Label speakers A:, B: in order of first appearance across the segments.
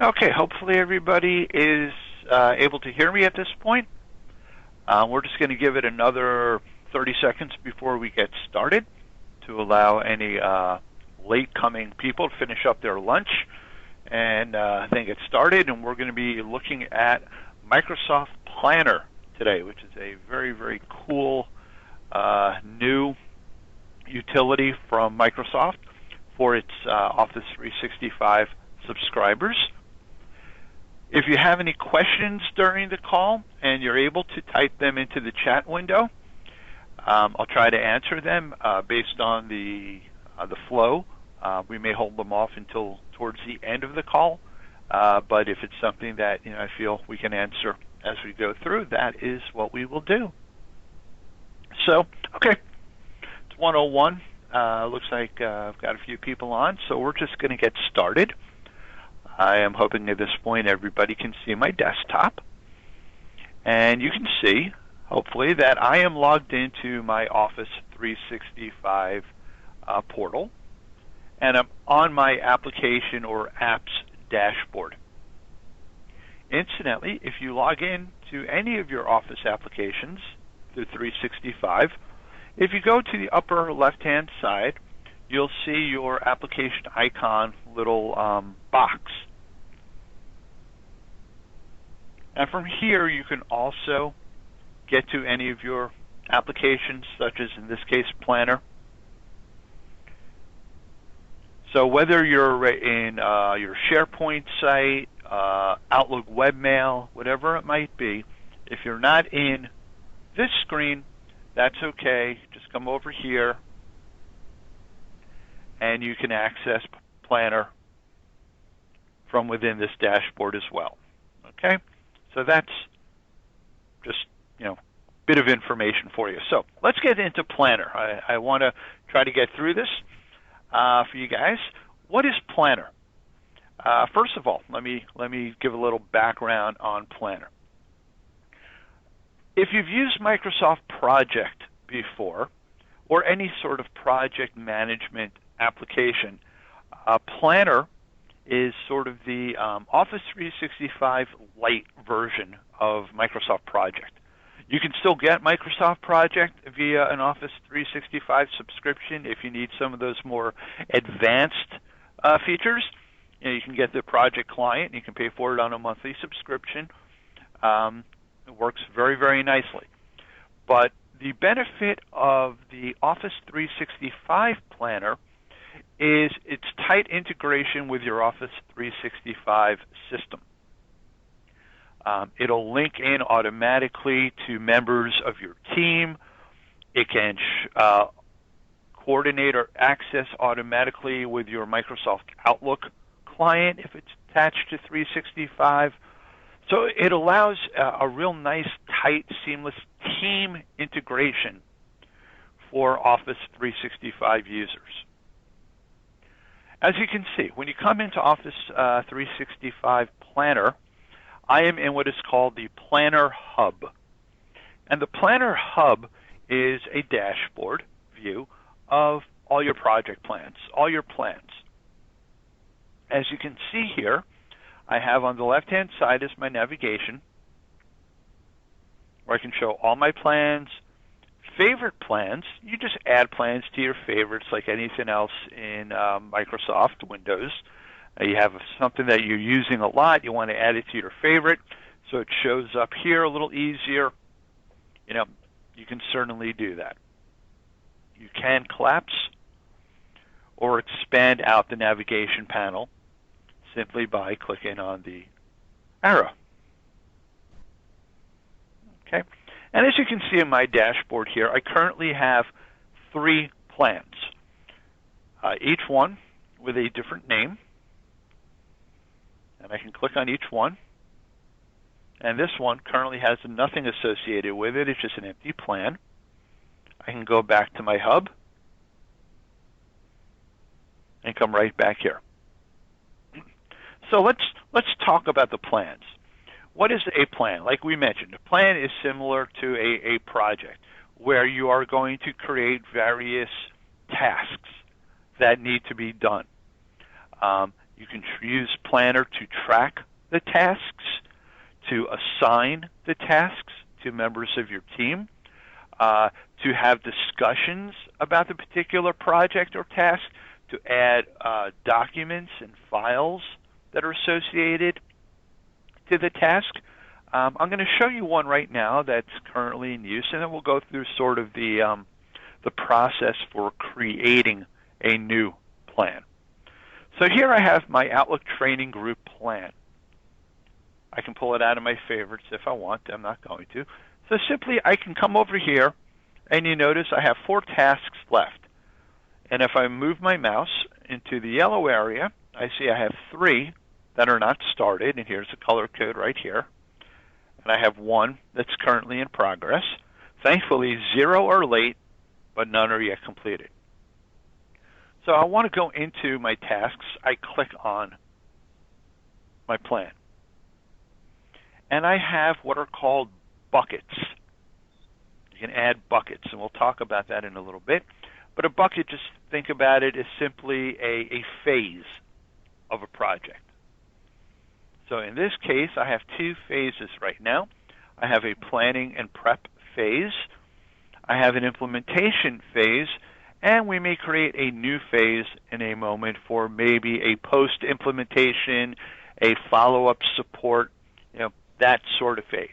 A: Okay, hopefully everybody is able to hear me at this point. We're just going to give it another 30 seconds before we get started to allow any late coming people to finish up their lunch and then get started. And we're going to be looking at Microsoft Planner today, which is a very, very cool new utility from Microsoft for its Office 365 subscribers. If you have any questions during the call and you're able to type them into the chat window, I'll try to answer them based on the flow. We may hold them off until towards the end of the call, but if it's something that I feel we can answer as we go through, that is what we will do. So, okay, it's 1:01. Looks like I've got a few people on, so we're just going to get started. I am hoping at this point everybody can see my desktop. And you can see, hopefully, that I am logged into my Office 365 portal. And I'm on my application or apps dashboard. Incidentally, if you log in to any of your Office applications through 365, if you go to the upper left-hand side, you'll see your application icon little box. And from here, you can also get to any of your applications, such as, in this case, Planner. So whether you're in your SharePoint site, Outlook webmail, whatever it might be, if you're not in this screen, that's okay. Just come over here, and you can access Planner from within this dashboard as well. Okay? So that's just, bit of information for you. So let's get into Planner. I want to try to get through this for you guys. What is Planner? First of all, let me give a little background on Planner. If you've used Microsoft Project before, or any sort of project management application, Planner is sort of the Office 365 Lite version of Microsoft Project. You can still get Microsoft Project via an Office 365 subscription if you need some of those more advanced features. You can get the Project Client. You can pay for it on a monthly subscription. It works very, very nicely. But the benefit of the Office 365 Planner is its tight integration with your Office 365 system. It'll link in automatically to members of your team. It can coordinate or access automatically with your Microsoft Outlook client if it's attached to 365. So it allows a real nice, tight, seamless team integration for Office 365 users. As you can see, when you come into Office 365 Planner, I am in what is called the Planner Hub. And the Planner Hub is a dashboard view of all your project plans, all your plans. As you can see here, I have on the left-hand side is my navigation, where I can show all my plans. Favorite plans, you just add plans to your favorites like anything else in Microsoft Windows. You have something that you're using a lot, you want to add it to your favorite, so it shows up here a little easier. You can certainly do that. You can collapse or expand out the navigation panel simply by clicking on the arrow. Okay, and as you can see in my dashboard here, I currently have 3 plans, each one with a different name. And I can click on each one. And this one currently has nothing associated with it. It's just an empty plan. I can go back to my hub and come right back here. So let's talk about the plans. What is a plan? Like we mentioned, a plan is similar to a project where you are going to create various tasks that need to be done. You can use Planner to track the tasks, to assign the tasks to members of your team, to have discussions about the particular project or task, to add documents and files that are associated to the task. I'm going to show you one right now that's currently in use, and then we'll go through sort of the process for creating a new plan. So here I have my Outlook Training Group plan. I can pull it out of my favorites if I want. I'm not going to. So simply I can come over here, and you notice I have 4 tasks left. And if I move my mouse into the yellow area, I see I have 3 that are not started, and here's the color code right here. And I have 1 that's currently in progress. Thankfully, 0 are late, but none are yet completed. So I want to go into my tasks. I click on my plan. And I have what are called buckets. You can add buckets, and we'll talk about that in a little bit. But a bucket, just think about it, is simply a phase of a project. So in this case, I have 2 phases right now. I have a planning and prep phase. I have an implementation phase, and we may create a new phase in a moment for maybe a post-implementation, a follow-up support, that sort of phase.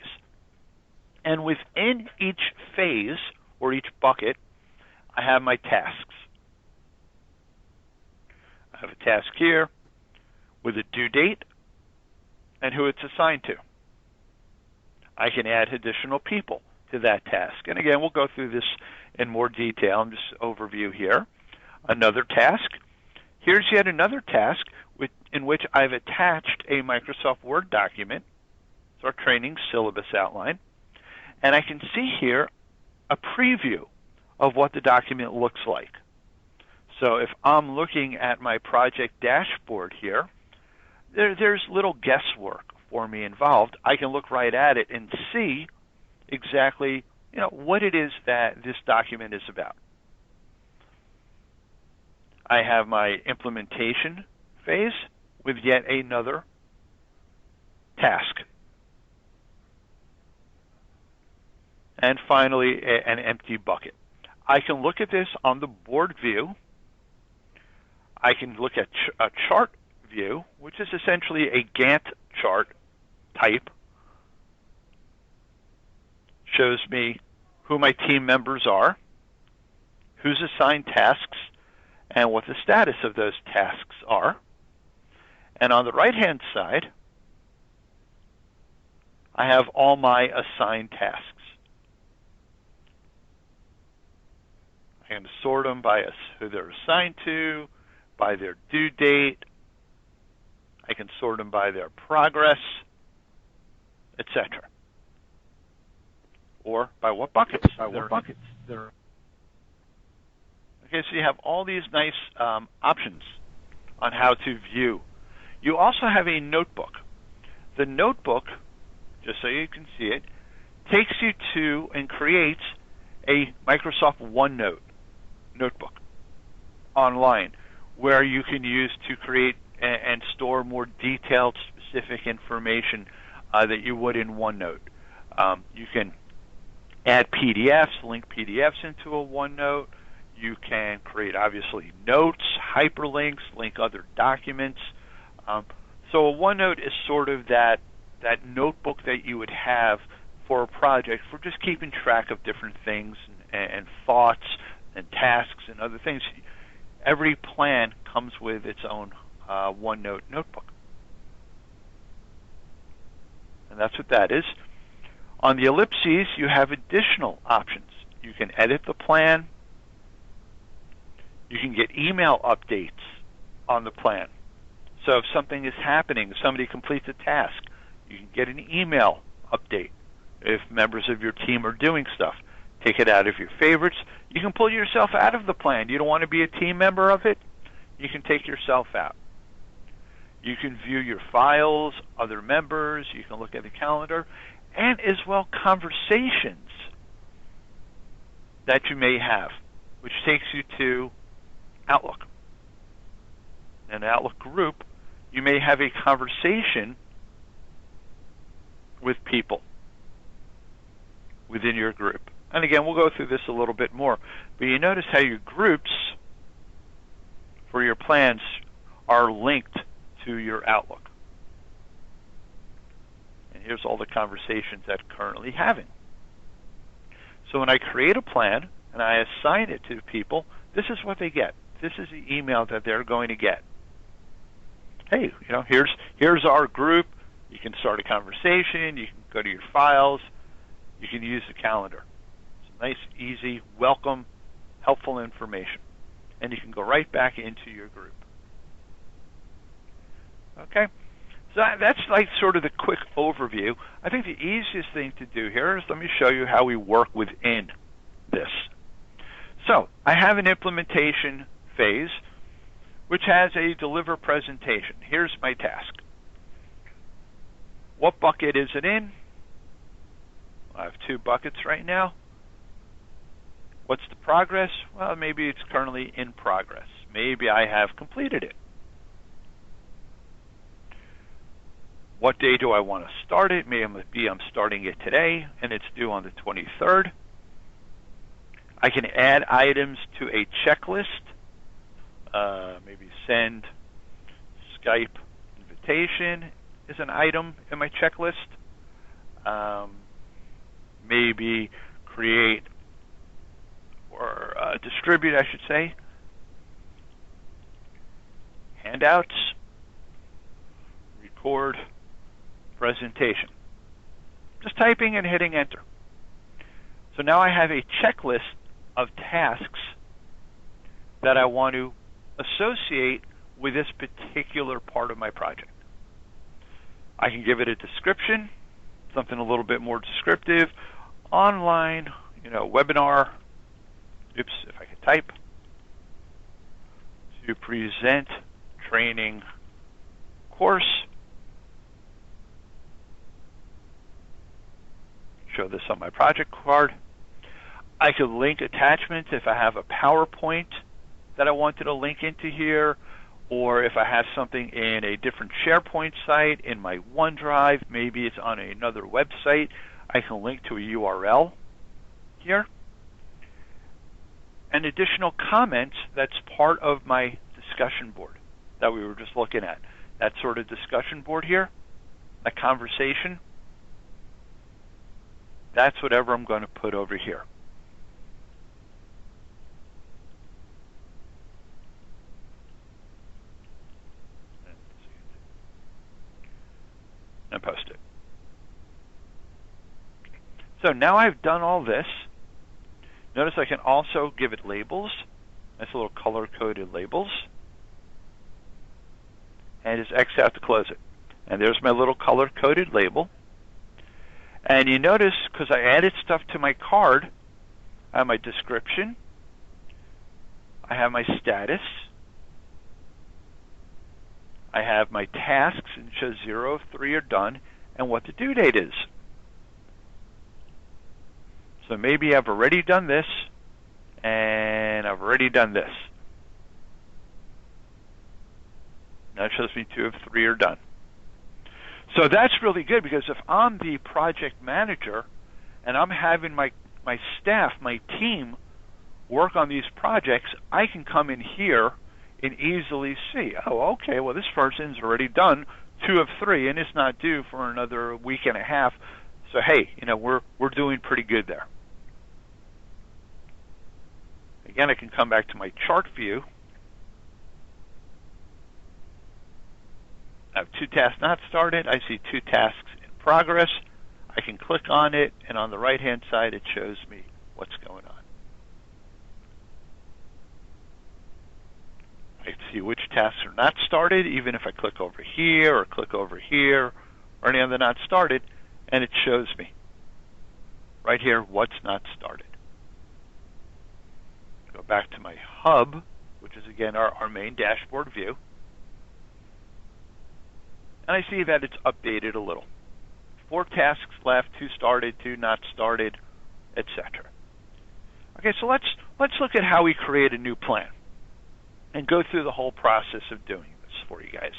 A: And within each phase, or each bucket, I have my tasks. I have a task here with a due date and who it's assigned to. I can add additional people to that task. And again, we'll go through this in more detail. I'm just overview here. Another task. Here's yet another task in which I've attached a Microsoft Word document. It's our training syllabus outline. And I can see here a preview of what the document looks like. So if I'm looking at my project dashboard here, there's little guesswork for me involved. I can look right at it and see exactly what it is that this document is about. I have my implementation phase with yet another task. And finally, an empty bucket. I can look at this on the board view. I can look at a chart view, which is essentially a Gantt chart type. Shows me who my team members are, who's assigned tasks, and what the status of those tasks are. And on the right-hand side, I have all my assigned tasks. I can sort them by who they're assigned to, by their due date. I can sort them by their progress, etc. Or by what buckets. Okay, so you have all these nice options on how to view. You also have a notebook. The notebook, just so you can see it, takes you to and creates a Microsoft OneNote notebook online where you can use to create and store more detailed, specific information that you would in OneNote. You can add PDFs, link PDFs into a OneNote. You can create, obviously, notes, hyperlinks, link other documents. So a OneNote is sort of that notebook that you would have for a project for just keeping track of different things and thoughts and tasks and other things. Every plan comes with its own OneNote notebook. And that's what that is. On the ellipses, you have additional options. You can edit the plan. You can get email updates on the plan. So if something is happening, if somebody completes a task, you can get an email update. If members of your team are doing stuff, take it out of your favorites. You can pull yourself out of the plan. You don't want to be a team member of it? You can take yourself out. You can view your files, other members. You can look at the calendar, and as well conversations that you may have, which takes you to Outlook. And Outlook Group you may have a conversation with people within your group. And again, we'll go through this a little bit more. But you notice how your groups for your plans are linked to your Outlook. And here's all the conversations that I'm currently having. So when I create a plan and I assign it to people, this is what they get. This is the email that they're going to get. Hey, here's our group. You can start a conversation. You can go to your files. You can use the calendar. It's nice, easy, welcome, helpful information. And you can go right back into your group. Okay? So that's like sort of the quick overview. I think the easiest thing to do here is let me show you how we work within this. So I have an implementation phase which has a deliver presentation. Here's my task. What bucket is it in? I have 2 buckets right now. What's the progress? Well, maybe it's currently in progress. Maybe I have completed it. What day do I want to start it? Maybe I'm starting it today, and it's due on the 23rd. I can add items to a checklist. Maybe send Skype invitation is an item in my checklist. Maybe create or distribute, I should say, handouts, record presentation. Just typing and hitting enter. So now I have a checklist of tasks that I want to associate with this particular part of my project. I can give it a description, something a little bit more descriptive, online, webinar, if I could type, to present training course. Show this on my project card. I could link attachments if I have a PowerPoint that I wanted to link into here, or if I have something in a different SharePoint site, in my OneDrive, maybe it's on another website, I can link to a URL here. And additional comments that's part of my discussion board that we were just looking at. That sort of discussion board here, that conversation, that's whatever I'm going to put over here. And post it. So now I've done all this. Notice I can also give it labels. Nice little color-coded labels. And just X out to close it. And there's my little color-coded label. And you notice, because I added stuff to my card, I have my description, I have my status, I have my tasks, and it shows 0 of 3 are done, and what the due date is. So maybe I've already done this, and I've already done this. Now it shows me 2 of 3 are done. So that's really good, because if I'm the project manager and I'm having my staff, my team, work on these projects, I can come in here and easily see, oh, okay, well, this person's already done 2 of 3, and it's not due for another week and a half. So, hey, we're doing pretty good there. Again, I can come back to my chart view. I have 2 tasks not started. I see 2 tasks in progress. I can click on it, and on the right-hand side, it shows me what's going on. I can see which tasks are not started, even if I click over here or click over here or any other not started, and it shows me right here what's not started. Go back to my hub, which is, again, our main dashboard view. And I see that it's updated a little. 4 tasks left, 2 started, 2 not started, etc. Okay, so let's look at how we create a new plan and go through the whole process of doing this for you guys.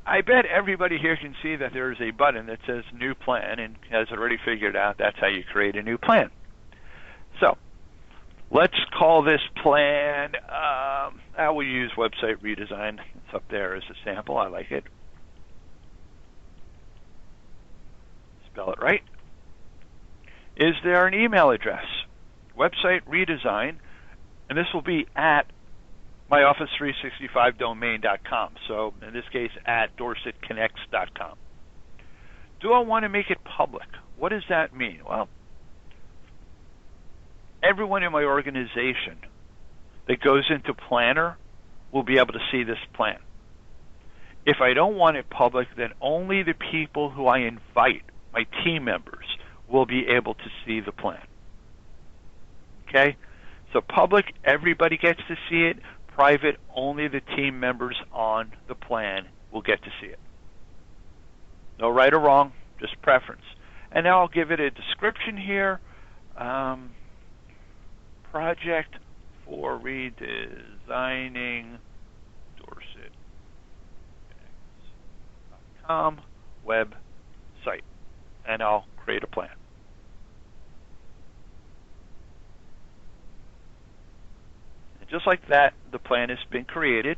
A: I bet everybody here can see that there's a button that says New Plan and has already figured out that's how you create a new plan. So let's call this plan, I will use website redesign. It's up there as a sample. I like it. Spell it right. Is there an email address? Website redesign, and this will be at myoffice365domain.com. So in this case, at dorsetconnects.com. Do I want to make it public? What does that mean? Well, everyone in my organization that goes into Planner will be able to see this plan. If I don't want it public, then only the people who I invite, my team members, will be able to see the plan. Okay? So public, everybody gets to see it. Private, only the team members on the plan will get to see it. No right or wrong, just preference. And now I'll give it a description here. Project for redesigning DorsetConnects.com website. And I'll create a plan. Just like that, the plan has been created,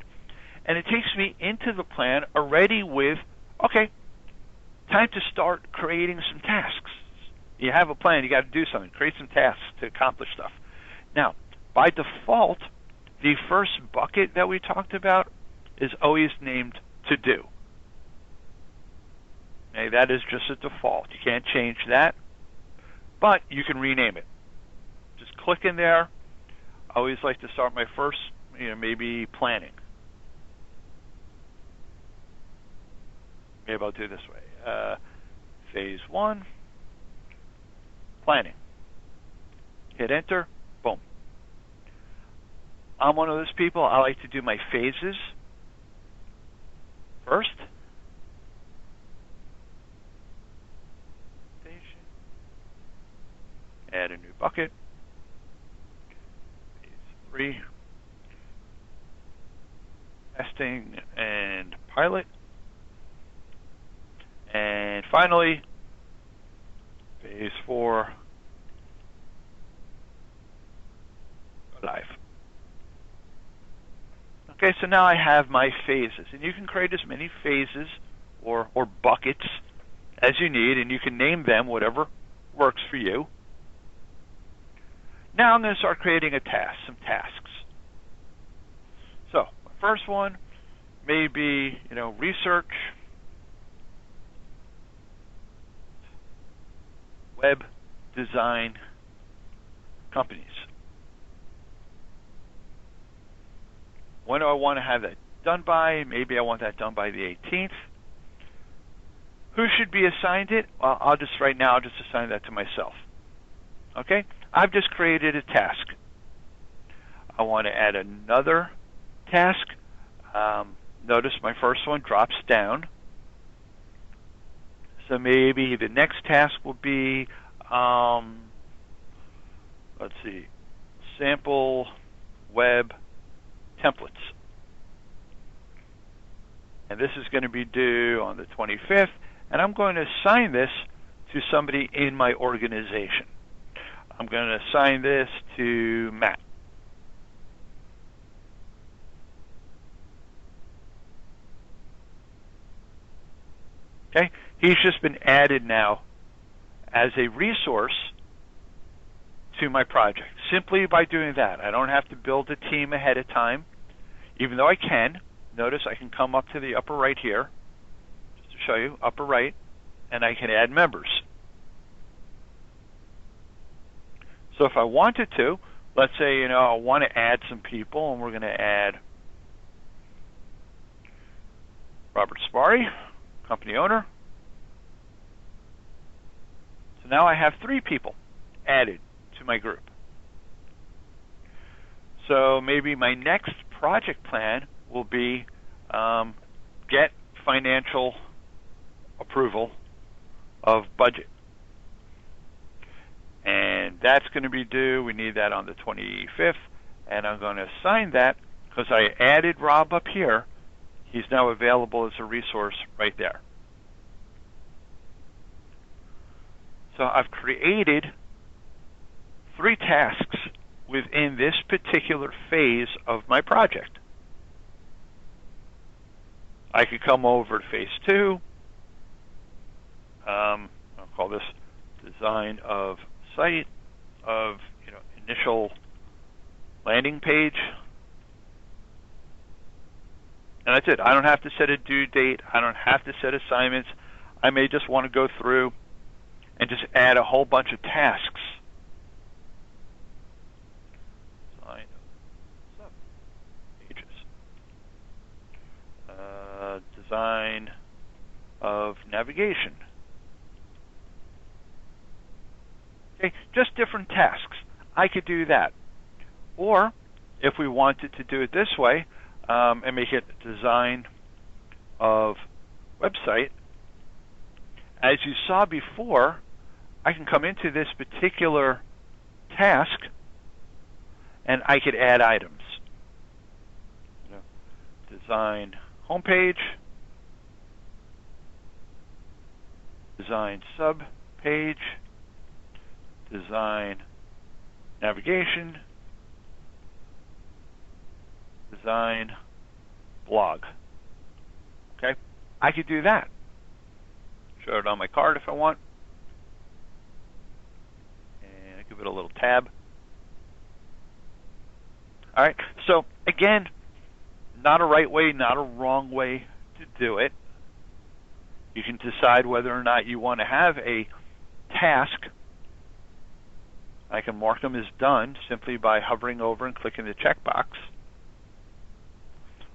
A: and it takes me into the plan already with, okay, time to start creating some tasks. You have a plan, you got to do something, create some tasks to accomplish stuff. Now, by default, the first bucket that we talked about is always named to do. Okay, that is just a default. You can't change that, but you can rename it. Just click in there. I always like to start my first, maybe planning. Maybe I'll do it this way. Phase 1, planning. Hit enter, boom. I'm one of those people, I like to do my phases first. Add a new bucket. 3, testing and pilot. And finally, phase 4, live. Okay, so now I have my phases. And you can create as many phases or buckets as you need, and you can name them whatever works for you. Now I'm going to start creating some tasks. So, my first one may be, research web design companies. When do I want to have that done by? Maybe I want that done by the 18th. Who should be assigned it? Well, I'll just assign that to myself. Okay? I've just created a task. I want to add another task. Notice my first one drops down. So maybe the next task will be, let's see, sample web templates. And this is going to be due on the 25th, and I'm going to assign this to somebody in my organization. I'm going to assign this to Matt. Okay, he's just been added now as a resource to my project, simply by doing that. I don't have to build a team ahead of time, even though I can. Notice I can come up to the upper right here, just to show you, upper right, and I can add members. So if I wanted to, let's say, I want to add some people, and we're going to add Robert Spari, company owner. So now I have 3 people added to my group. So maybe my next project plan will be get financial approval of budget. And that's going to be due, we need that on the 25th, and I'm going to assign that, because I added Rob up here, He's now available as a resource right there. So I've created 3 tasks within this particular phase of my project. I could come over to phase 2. I'll call this design of site of initial landing page. And that's it. I don't have to set a due date. I don't have to set assignments. I may just want to go through and just add a whole bunch of tasks. Design of sub pages. Design of navigation. Okay, just different tasks. I could do that. Or if we wanted to do it this way, and make it design of website, as you saw before, I can come into this particular task and I could add items. Design homepage, design sub page, design navigation, design blog. Okay, I could do that. Show it on my card if I want. And give it a little tab. All right, so again, not a right way, not a wrong way to do it. You can decide whether or not you want to have a task. I can mark them as done simply by hovering over and clicking the checkbox.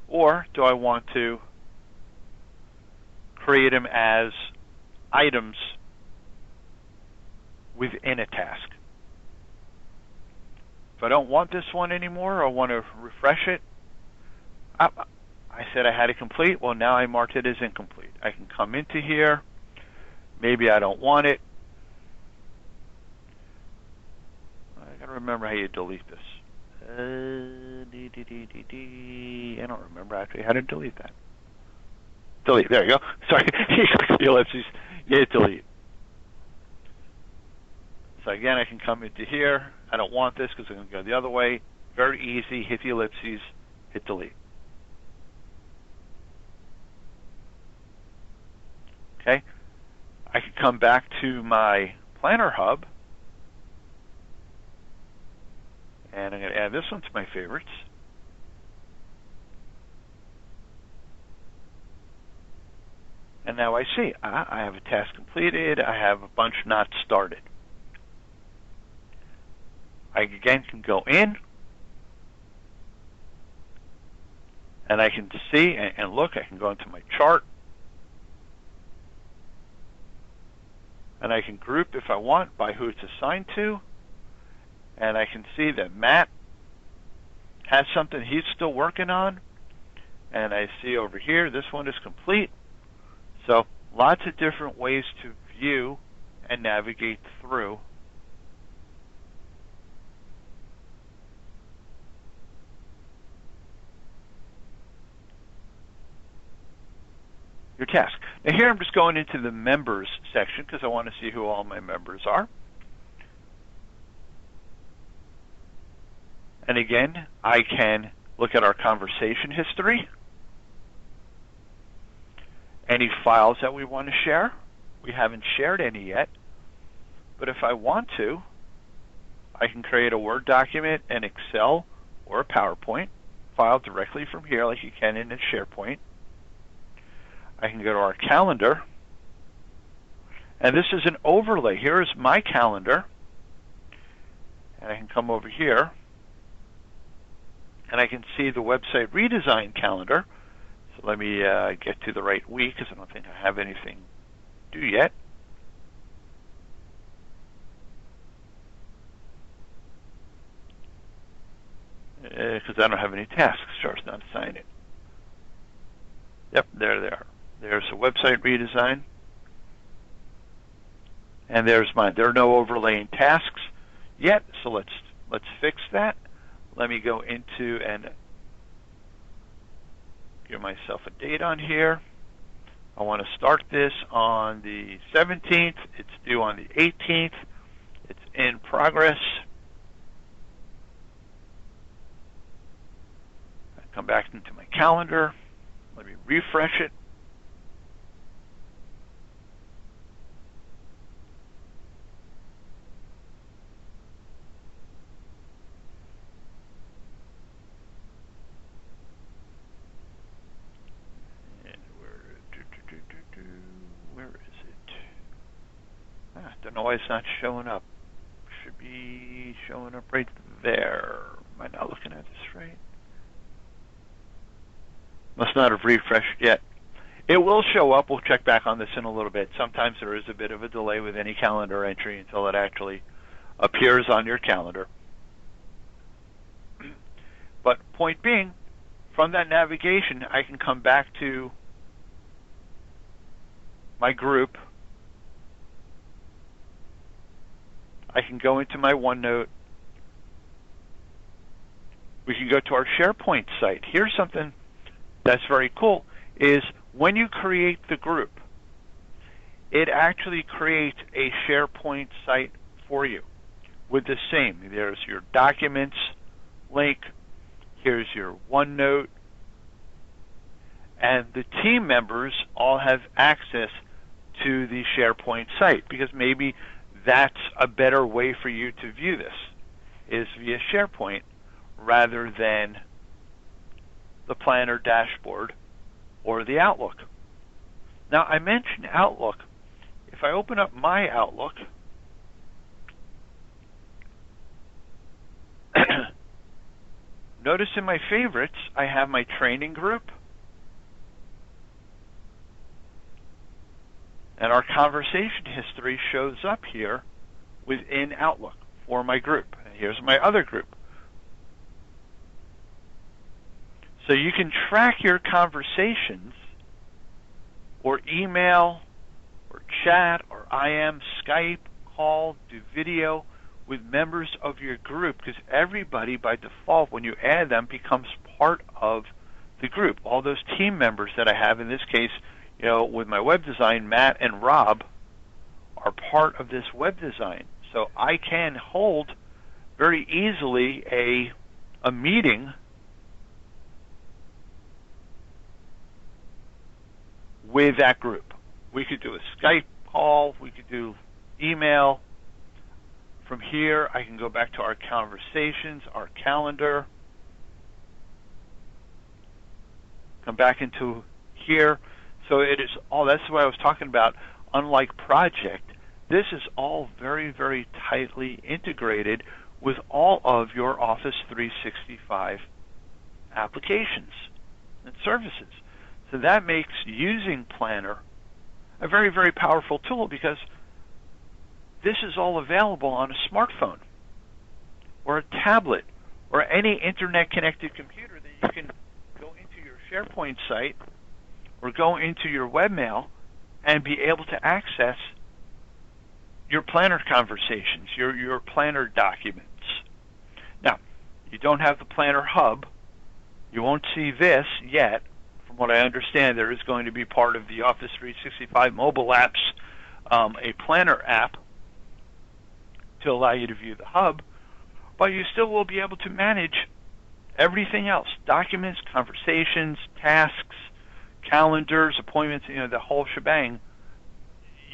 A: Or do I want to create them as items within a task? If I don't want this one anymore, or I want to refresh it, I said I had it complete. Well, now I marked it as incomplete. I can come into here. Maybe I don't want it. I got to remember how you delete this. I don't remember actually how to delete that. Delete. There you go. Sorry. You click the ellipses. You hit delete. So again, I can come into here. I don't want this because I'm going to go the other way. Very easy. Hit the ellipses. Hit delete. Okay. I can come back to my Planner Hub. And I'm going to add this one to my favorites. And now I see, I have a task completed. I have a bunch not started. I again can go in. And I can see and look. I can go into my chart. And I can group if I want by who it's assigned to. And I can see that Matt has something he's still working on. And I see over here, this one is complete. So lots of different ways to view and navigate through your task. Now here I'm just going into the members section because I want to see who all my members are. And again, I can look at our conversation history. Any files that we want to share. We haven't shared any yet. But if I want to, I can create a Word document, an Excel, or a PowerPoint file directly from here like you can in a SharePoint. I can go to our calendar. And this is an overlay. Here is my calendar. And I can come over here. And I can see the website redesign calendar. So let me get to the right week because I don't think I have anything due yet. Because I don't have any tasks. Chart's not assigned it. Yep, there they are. There's a website redesign. And there's mine. There are no overlaying tasks yet, so let's fix that. Let me go into and give myself a date on here. I want to start this on the 17th. It's due on the 18th. It's in progress. I come back into my calendar. Let me refresh it. Where is it? Don't know why it's not showing up. Should be showing up right there. Am I not looking at this right? Must not have refreshed yet. It will show up. We'll check back on this in a little bit. Sometimes there is a bit of a delay with any calendar entry until it actually appears on your calendar. But point being, from that navigation, I can come back to my group. I can go into my OneNote. We can go to our SharePoint site. Here's something that's very cool, is when you create the group, it actually creates a SharePoint site for you with the same. There's your documents link. Here's your OneNote. And the team members all have access to the SharePoint site, because maybe that's a better way for you to view this, is via SharePoint rather than the Planner dashboard or the Outlook. Now, I mentioned Outlook. If I open up my Outlook, notice in my favorites, I have my training group, and our conversation history shows up here within Outlook for my group. And here's my other group. So you can track your conversations or email or chat or IM, Skype, call, do video with members of your group, because everybody by default, when you add them, becomes part of the group. All those team members that I have, in this case, with my web design, Matt and Rob are part of this web design. So I can hold very easily a meeting with that group. We could do a Skype call, we could do email. From here, I can go back to our conversations, our calendar, come back into here. So it is all, that's what I was talking about. Unlike Project, this is all very, very tightly integrated with all of your Office 365 applications and services. So that makes using Planner a very, very powerful tool, because this is all available on a smartphone or a tablet or any internet-connected computer that you can go into your SharePoint site or go into your webmail and be able to access your Planner conversations, your Planner documents. Now, you don't have the Planner Hub. You won't see this yet. From what I understand, there is going to be part of the Office 365 mobile apps, a Planner app to allow you to view the Hub, but you still will be able to manage everything else: documents, conversations, tasks, calendars, appointments, the whole shebang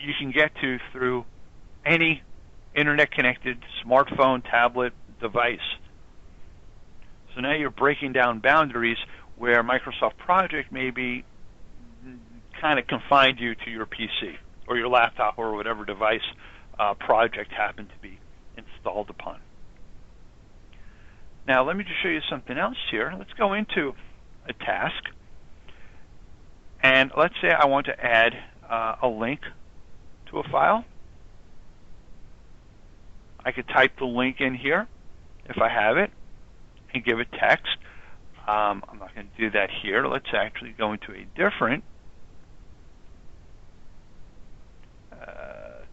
A: you can get to through any internet-connected smartphone, tablet, device. So now you're breaking down boundaries where Microsoft Project maybe kind of confined you to your PC or your laptop or whatever device Project happened to be installed upon. Now let me just show you something else here. Let's go into a task, and let's say I want to add a link to a file. I could type the link in here if I have it and give it text. I'm not going to do that here. Let's actually go into a different,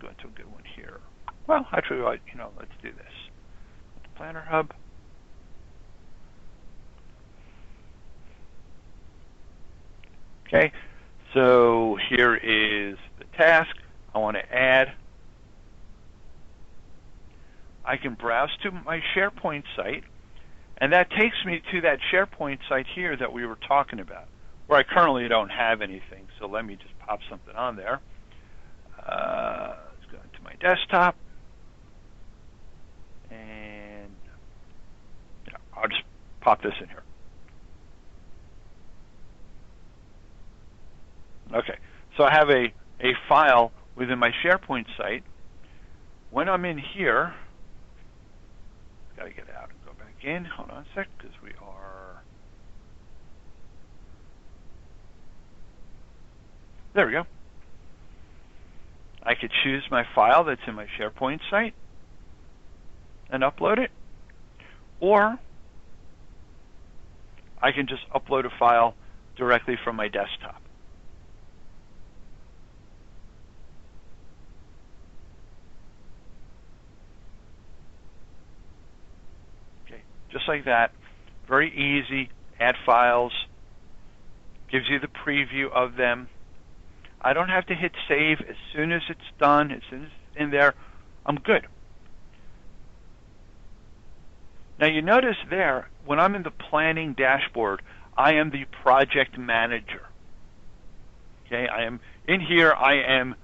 A: go into a good one here. Well, actually, let's do this. Planner Hub. Okay, so here is the task I want to add. I can browse to my SharePoint site, and that takes me to that SharePoint site here that we were talking about, where I currently don't have anything. So let me just pop something on there. Let's go into my desktop, and I'll just pop this in here. Okay, so I have a file within my SharePoint site. When I'm in here, got to get out and go back in. Hold on a sec, because we are... There we go. I could choose my file that's in my SharePoint site and upload it, or I can just upload a file directly from my desktop. Okay, just like that. Very easy. Add files. Gives you the preview of them. I don't have to hit save. As soon as it's done, as soon as it's in there, I'm good. Now you notice there, when I'm in the planning dashboard, I am the project manager. Okay, I am in here. I am,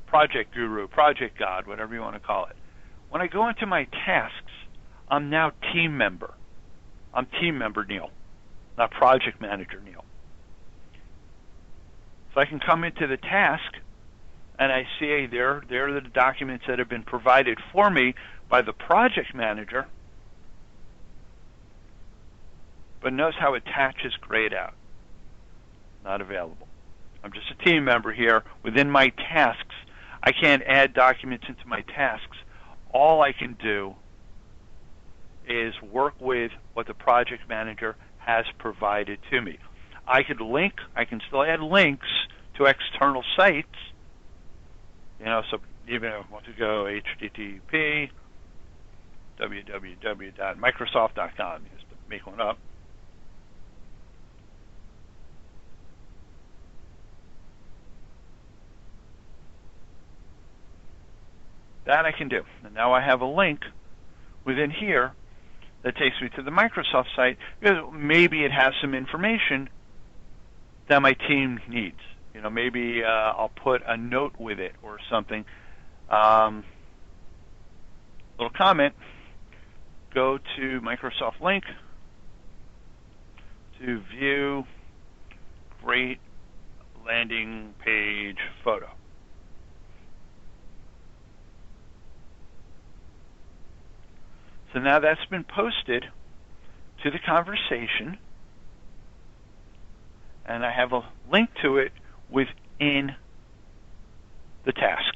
A: project guru, project god, whatever you want to call it. When I go into my tasks, I'm now team member. I'm team member Neil, not project manager Neil. So I can come into the task, and I see there are the documents that have been provided for me by the project manager. But notice how attach is grayed out. Not available. I'm just a team member here. Within my tasks, I can't add documents into my tasks. All I can do is work with what the project manager has provided to me. I can still add links to external sites. So even if I want to go http www.microsoft.com, just to make one up. That I can do. And now I have a link within here that takes me to the Microsoft site, because maybe it has some information that my team needs. Maybe I'll put a note with it or something. Little comment. Go to Microsoft link to view great landing page photo. So now that's been posted to the conversation, and I have a link to it within the task.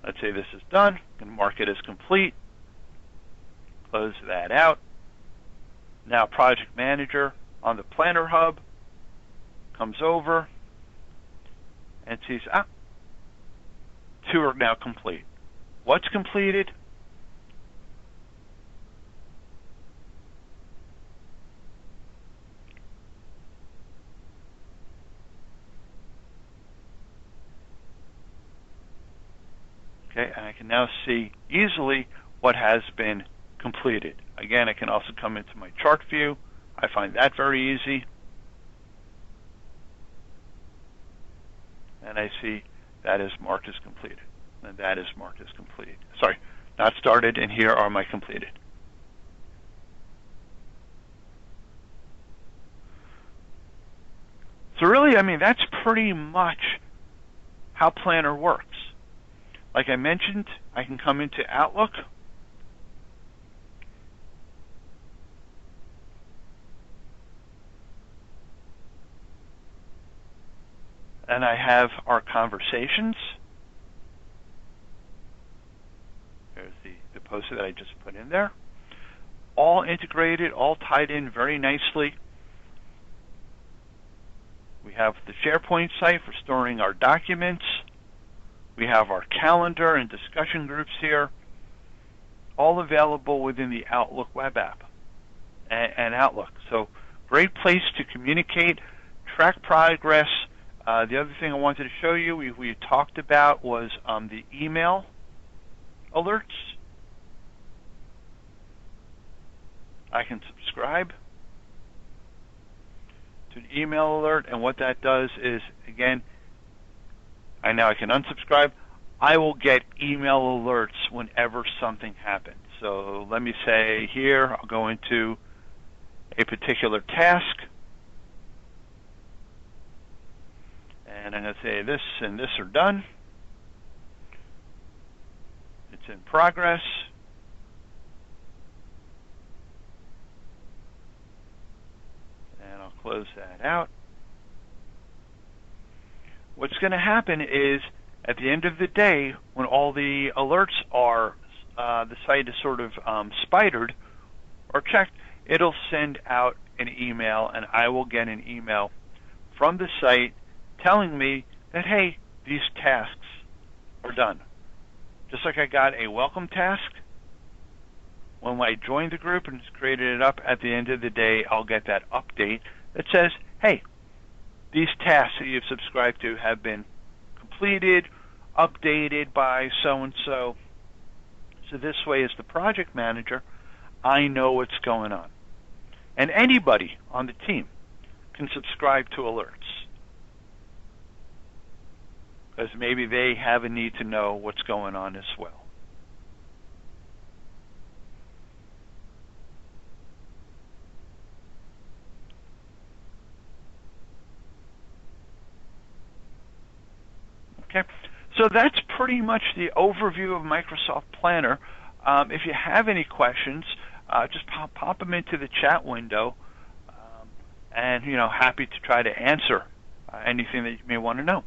A: Let's say this is done. I can mark it as complete. Close that out. Now Project Manager on the Planner Hub comes over and sees, two are now complete. What's completed? Okay, and I can now see easily what has been completed. Again, I can also come into my chart view. I find that very easy. And I see that is marked as completed. And that is marked as completed. Sorry, not started, and here are my completed. So really, that's pretty much how Planner works. Like I mentioned, I can come into Outlook. And I have our conversations. There's the poster that I just put in there. All integrated, all tied in very nicely. We have the SharePoint site for storing our documents. We have our calendar and discussion groups here, all available within the Outlook web app. and Outlook. So great place to communicate, track progress. The other thing I wanted to show you, we talked about was the email alerts. I can subscribe to an email alert, and what that does is, again, I can unsubscribe. I will get email alerts whenever something happens. So let me say here, I'll go into a particular task, and I'm going to say this and this are done. It's in progress. And I'll close that out. What's going to happen is, at the end of the day, when all the alerts are, the site is sort of spidered or checked, it'll send out an email, and I will get an email from the site telling me that, hey, these tasks are done. Just like I got a welcome task when I joined the group and created it up, at the end of the day, I'll get that update that says, hey, these tasks that you've subscribed to have been completed, updated by so-and-so. So this way, as the project manager, I know what's going on. And anybody on the team can subscribe to alerts, because maybe they have a need to know what's going on as well. Okay, so that's pretty much the overview of Microsoft Planner. If you have any questions, just pop them into the chat window, and happy to try to answer anything that you may want to know.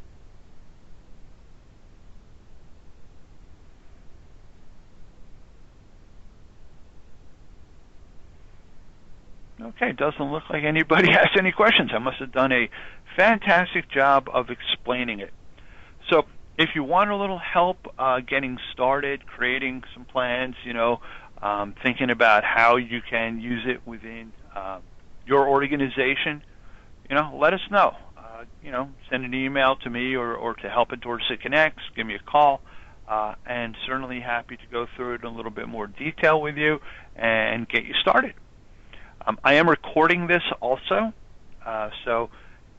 A: Okay, doesn't look like anybody has any questions. I must have done a fantastic job of explaining it. So if you want a little help getting started, creating some plans, thinking about how you can use it within your organization, let us know. Send an email to me or to help@Dorset Connects. Give me a call, and certainly happy to go through it in a little bit more detail with you and get you started. I am recording this also, so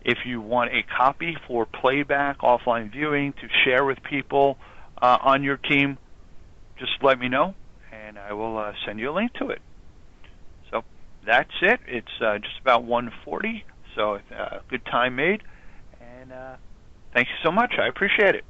A: if you want a copy for playback, offline viewing, to share with people on your team, just let me know, and I will send you a link to it. So that's it. It's just about 1:40, so good time made, and thank you so much. I appreciate it.